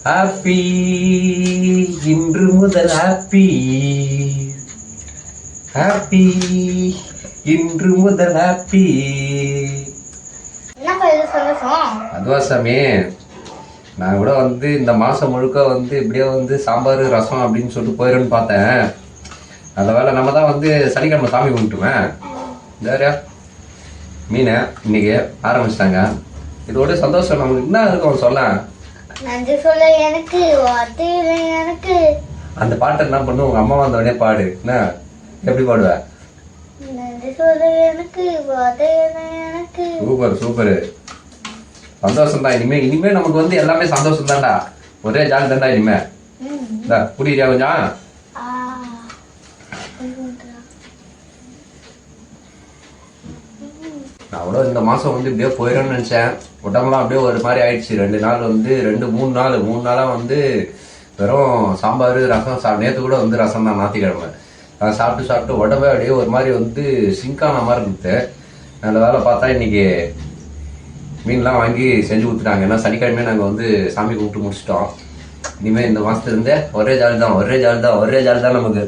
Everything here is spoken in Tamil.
ஹாப்பி இன்று முதல் ஹாப்பி ஹாப்பி இன்று முதல் ஹாப்பி. அதுவா சாமி, நான் கூட வந்து இந்த மாதம் முழுக்க வந்து இப்படியே வந்து சாம்பார் ரசம் அப்படின்னு சொல்லிட்டு போயிடுன்னு பார்த்தேன். அந்த வேலை நம்ம தான் வந்து சனிக்கிழமை சாமி கும்பிட்டுவேன். வேற மீனை இன்னைக்கு ஆரம்பிச்சிட்டாங்க. இதோட சந்தோஷம் நமக்கு என்ன இருக்கும் சொல்ல. அந்த பாட்டை என்ன பண்ணு, உங்க அம்மா வந்த உடனே பாடு. என்ன எப்படி பாடுவ? Super super. சந்தோஷம் தான். இனிமே நமக்கு வந்து எல்லாமே சந்தோஷம் தான்டா. ஒரே ஜாலி தான்டா இனிமே. புரியுறியா கொஞ்சம்? நான் கூட இந்த மாசம் வந்து இப்படியே போயிடும்னு நினைச்சேன். உடம்புலாம் அப்படியே ஒரு மாதிரி ஆயிடுச்சு. 3 நாளா வந்து வெறும் சாம்பார் ரசம். நேற்று கூட வந்து ரசம் தான், ஞாயிற்றுக்கிழமை. நான் சாப்பிட்டு உடம்பே அப்படியே ஒரு மாதிரி வந்து சிங்கான மாதிரி இருந்துச்சு. நல்ல வேலை பார்த்தா இன்னைக்கு மீன்லாம் வாங்கி செஞ்சு கொடுத்துட்டாங்க. ஏன்னா சனிக்கிழமையே நாங்கள் வந்து சாமி கும்பிட்டு முடிச்சிட்டோம். இனிமேல் இந்த மாதத்துலேருந்தே ஒரே ஜாலி தான் நமக்கு.